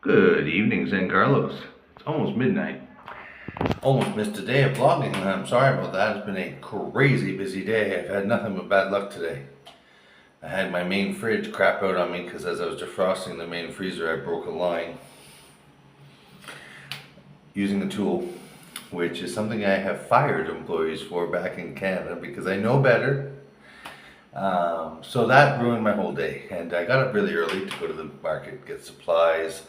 Good evening, San Carlos. It's almost midnight. Almost missed a day of vlogging, and I'm sorry about that. It's been a crazy busy day. I've had nothing but bad luck today. I had my main fridge crap out on me because as I was defrosting the main freezer, I broke a line using the tool, which is something I have fired employees for back in Canada because I know better. So that ruined my whole day, and I got up really early to go to the market, get supplies.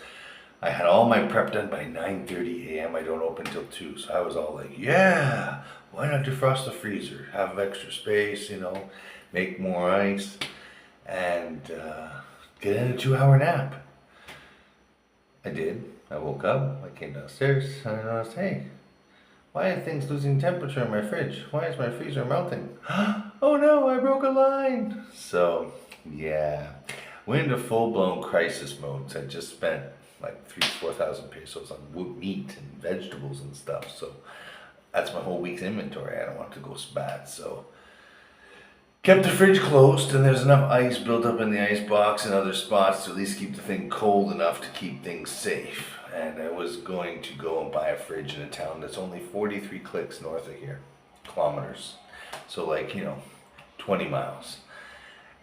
I had all my prep done by 9:30 a.m. I don't open till 2, so I was all like, yeah, why not defrost the freezer, have extra space, make more ice, and get in a 2-hour nap. I did. I woke up, I came downstairs, and I noticed, hey, why are things losing temperature in my fridge? Why is my freezer melting? Oh no, I broke a line! So, yeah, went into full-blown crisis mode. I just spent like 4,000 pesos on meat and vegetables and stuff. So that's my whole week's inventory. I don't want it to go bad. So kept the fridge closed, and there's enough ice built up in the ice box and other spots to at least keep the thing cold enough to keep things safe. And I was going to go and buy a fridge in a town that's only 43 clicks north of here, kilometers. So 20 miles.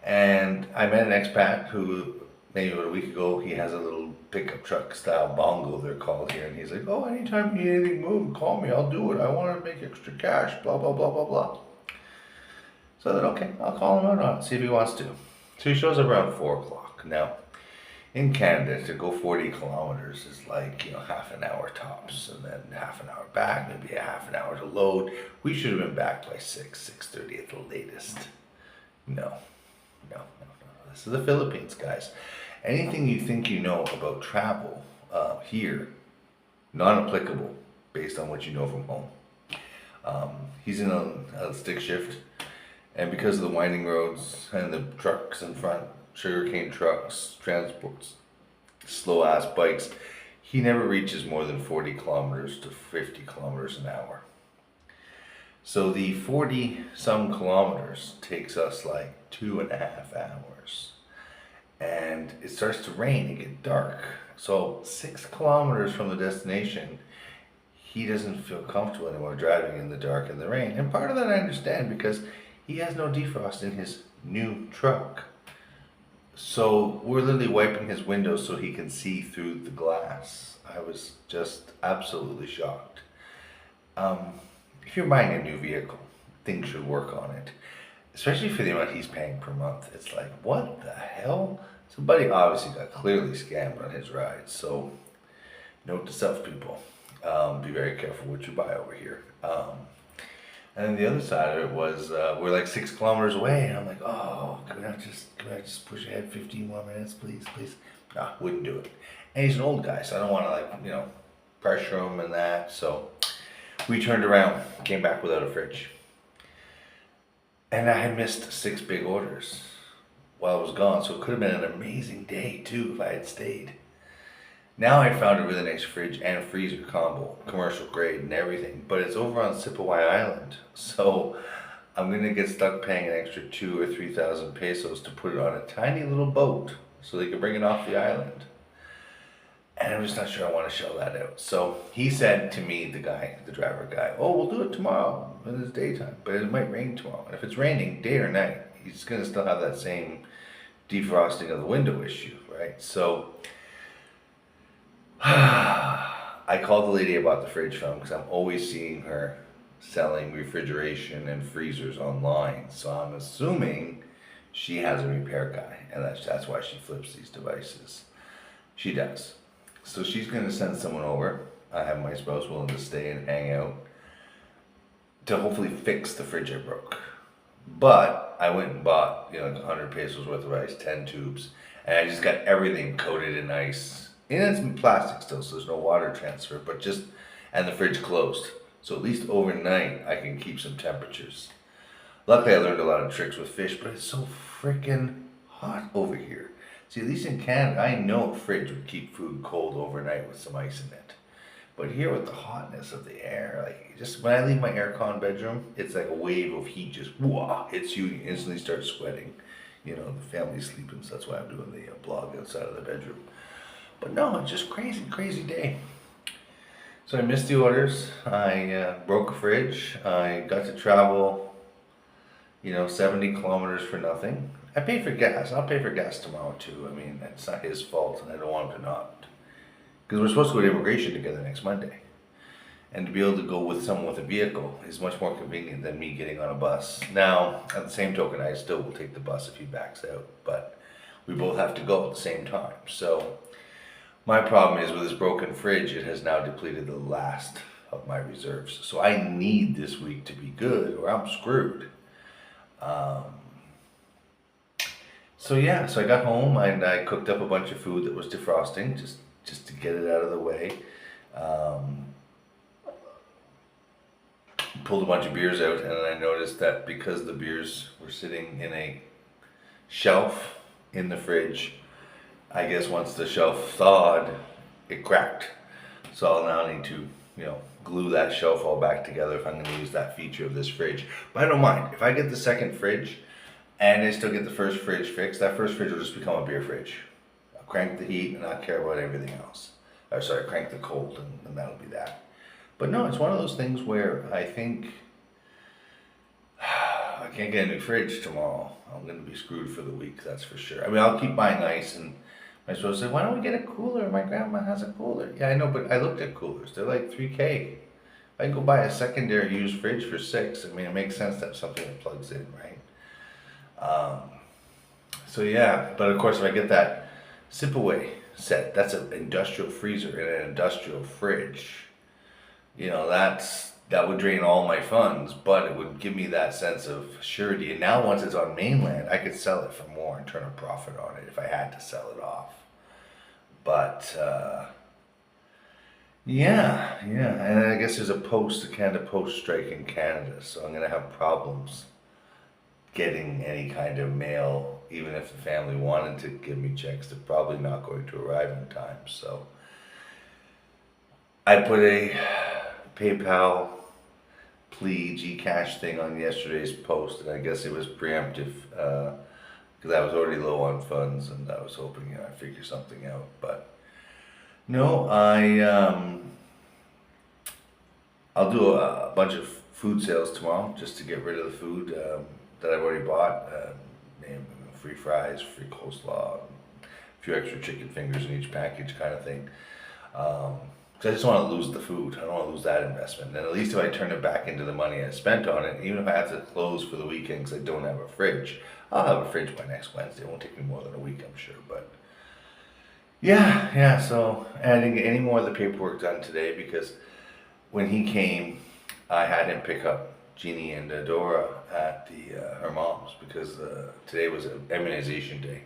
And I met an expat who maybe about a week ago, he has a little pickup truck style bongo, they're called here. And he's like, oh, anytime you need anything moved, call me, I'll do it. I want to make extra cash, blah, blah, blah, blah, blah. So I thought, okay, I'll call him out on it, see if he wants to. So he shows up around 4 o'clock. Now, in Canada, to go 40 kilometers is half an hour tops, and then half an hour back, maybe a half an hour to load. We should have been back by 6:30 at the latest. No. This is the Philippines, guys. Anything you think you know about travel here, non-applicable based on what you know from home. He's in a stick shift, and because of the winding roads and the trucks in front, sugarcane trucks, transports, slow ass bikes, he never reaches more than 40 kilometers to 50 kilometers an hour. So the 40 some kilometers takes us like 2.5 hours. And it starts to rain and get dark. So 6 kilometers from the destination, he doesn't feel comfortable anymore driving in the dark and the rain. And part of that I understand because he has no defrost in his new truck. So we're literally wiping his windows so he can see through the glass. I was just absolutely shocked. If you're buying a new vehicle, things should work on it. Especially for the amount he's paying per month. It's like, what the hell? Somebody obviously got clearly scammed on his ride. So, note to self, people. Be very careful what you buy over here. And then the other side of it was, we're like 6 kilometers away. And I'm like, oh, can I just push ahead 15 more minutes, please? Nah, wouldn't do it. And he's an old guy, so I don't want to pressure him and that. So, we turned around, came back without a fridge. And I had missed 6 big orders while I was gone, so it could have been an amazing day too if I had stayed. Now I found a really nice fridge and freezer combo, commercial grade and everything, but it's over on Sipawai Island, so I'm gonna get stuck paying an extra 2,000 or 3,000 pesos to put it on a tiny little boat so they can bring it off the island. And I'm just not sure I want to shell that out. So he said to me, the driver guy, oh, we'll do it tomorrow when it's daytime, but it might rain tomorrow. And if it's raining day or night, he's going to still have that same defrosting of the window issue, right? So I called the lady I bought the fridge from because I'm always seeing her selling refrigeration and freezers online. So I'm assuming she has a repair guy, and that's why she flips these devices. She does. So she's going to send someone over. I have my spouse willing to stay and hang out to hopefully fix the fridge I broke. But I went and bought, 100 pesos worth of ice, 10 tubes, and I just got everything coated in ice. And it's plastic still, so there's no water transfer, and the fridge closed. So at least overnight, I can keep some temperatures. Luckily, I learned a lot of tricks with fish, but it's so freaking hot over here. See, at least in Canada, I know a fridge would keep food cold overnight with some ice in it. But here with the hotness of the air, just when I leave my aircon bedroom, it's like a wave of heat just hits you and you instantly start sweating. The family's sleeping, so that's why I'm doing the blog outside of the bedroom. But no, it's just crazy, crazy day. So I missed the orders. I broke a fridge. I got to travel, 70 kilometers for nothing. I paid for gas. I'll pay for gas tomorrow too. I mean, it's not his fault, and I don't want him to not. Because we're supposed to go to immigration together next Monday. And to be able to go with someone with a vehicle is much more convenient than me getting on a bus. Now, at the same token, I still will take the bus if he backs out, but we both have to go at the same time. So my problem is with this broken fridge, it has now depleted the last of my reserves. So I need this week to be good or I'm screwed. So I got home and I cooked up a bunch of food that was defrosting just to get it out of the way. Pulled a bunch of beers out, and I noticed that because the beers were sitting in a shelf in the fridge, I guess once the shelf thawed, it cracked. So I'll now need to, glue that shelf all back together if I'm going to use that feature of this fridge. But I don't mind. If I get the second fridge and I still get the first fridge fixed, that first fridge will just become a beer fridge. I'll crank the heat and not care about everything else. Crank the cold, and that'll be that. But no, it's one of those things where I think I can't get a new fridge tomorrow. I'm going to be screwed for the week, that's for sure. I mean, I'll keep buying ice, and my supposed to say, why don't we get a cooler? My grandma has a cooler. Yeah, I know, but I looked at coolers. They're like $3K. I can go buy a secondary used fridge for $6. I mean, it makes sense to have something that plugs in, right? But of course, if I get that sip-away set, that's an industrial freezer and an industrial fridge. That would drain all my funds, but it would give me that sense of surety. And now once it's on mainland, I could sell it for more and turn a profit on it if I had to sell it off. But, and I guess there's a Canada Post strike in Canada, so I'm going to have problems getting any kind of mail, even if the family wanted to give me checks. They're probably not going to arrive in time, so I put a PayPal plea Gcash thing on yesterday's post, and I guess it was preemptive because I was already low on funds, and I was hoping I'd figure something out. But no, I'll do a bunch of food sales tomorrow just to get rid of the food that I've already bought. Free fries, free coleslaw, a few extra chicken fingers in each package, kind of thing. Because I just want to lose the food. I don't want to lose that investment. And at least if I turn it back into the money I spent on it, even if I have to close for the weekend because I don't have a fridge, I'll have a fridge by next Wednesday. It won't take me more than a week, I'm sure. But so I didn't get any more of the paperwork done today because when he came, I had him pick up Jeannie and Dora at her mom's because today was an immunization day.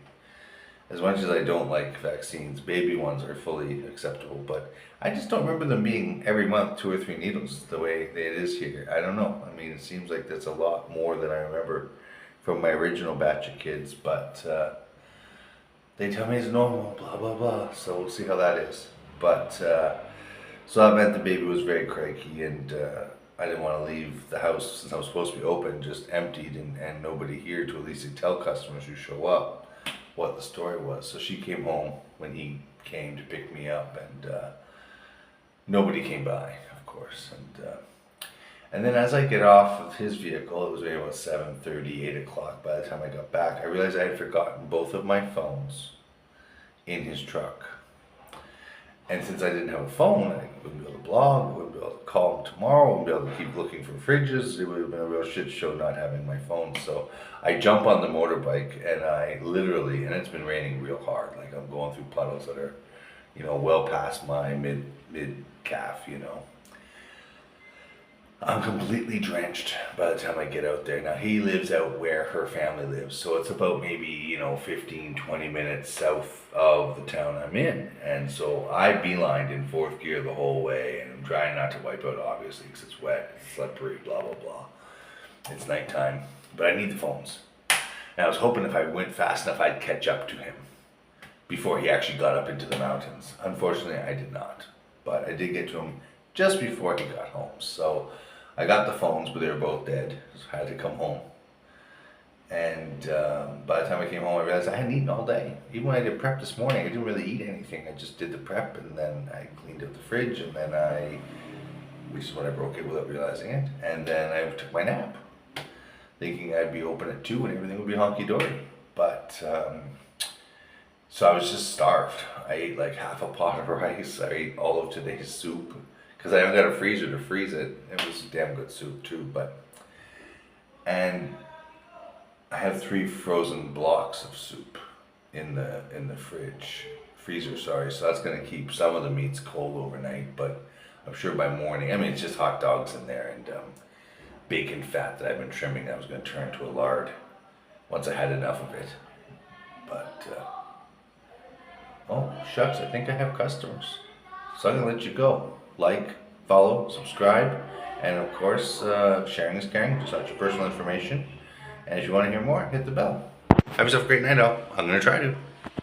As much as I don't like vaccines, baby ones are fully acceptable, but I just don't remember them being every month 2 or 3 needles the way it is here. I don't know. I mean, it seems like that's a lot more than I remember from my original batch of kids, but they tell me it's normal, blah, blah, blah, so we'll see how that is. But, so that meant the baby was very cranky, and I didn't want to leave the house since I was supposed to be open, just emptied and nobody here to at least tell customers who show up what the story was. So she came home when he came to pick me up, and nobody came by, of course. And then as I get off of his vehicle, it was maybe about 7:30, 8 o'clock by the time I got back, I realized I had forgotten both of my phones in his truck. And since I didn't have a phone, I wouldn't be able to blog, I wouldn't be able to call him tomorrow, I wouldn't be able to keep looking for fridges. It would have been a real shit show not having my phone. So I jump on the motorbike and I literally, and it's been raining real hard, like I'm going through puddles that are, well past my mid calf, I'm completely drenched by the time I get out there. Now he lives out where her family lives, so it's about maybe 15, 20 minutes south of the town I'm in. And so I beelined in 4th gear the whole way, and I'm trying not to wipe out obviously because it's wet, it's slippery, blah blah blah. It's nighttime, but I need the phones. And I was hoping if I went fast enough I'd catch up to him before he actually got up into the mountains. Unfortunately I did not, but I did get to him just before he got home. So I got the phones, but they were both dead, so I had to come home And by the time I came home, I realized I hadn't eaten all day. Even when I did prep this morning, I didn't really eat anything. I just did the prep, and then I cleaned out the fridge, and then which is when I broke it without realizing it, and then I took my nap, thinking I'd be open at 2 and everything would be honky-dory. But, so I was just starved. I ate like half a pot of rice. I ate all of today's soup, because I haven't got a freezer to freeze it. It was damn good soup too, and I have 3 frozen blocks of soup in the freezer, sorry. So that's gonna keep some of the meats cold overnight, but I'm sure by morning, I mean, it's just hot dogs in there and bacon fat that I've been trimming that was gonna turn to a lard once I had enough of it. But, oh shucks, I think I have customers. So I'm gonna let you go. Like, follow, subscribe, and of course, sharing is caring, just not your personal information. And if you want to hear more, hit the bell. Have yourself a great night out. I'm going to try to.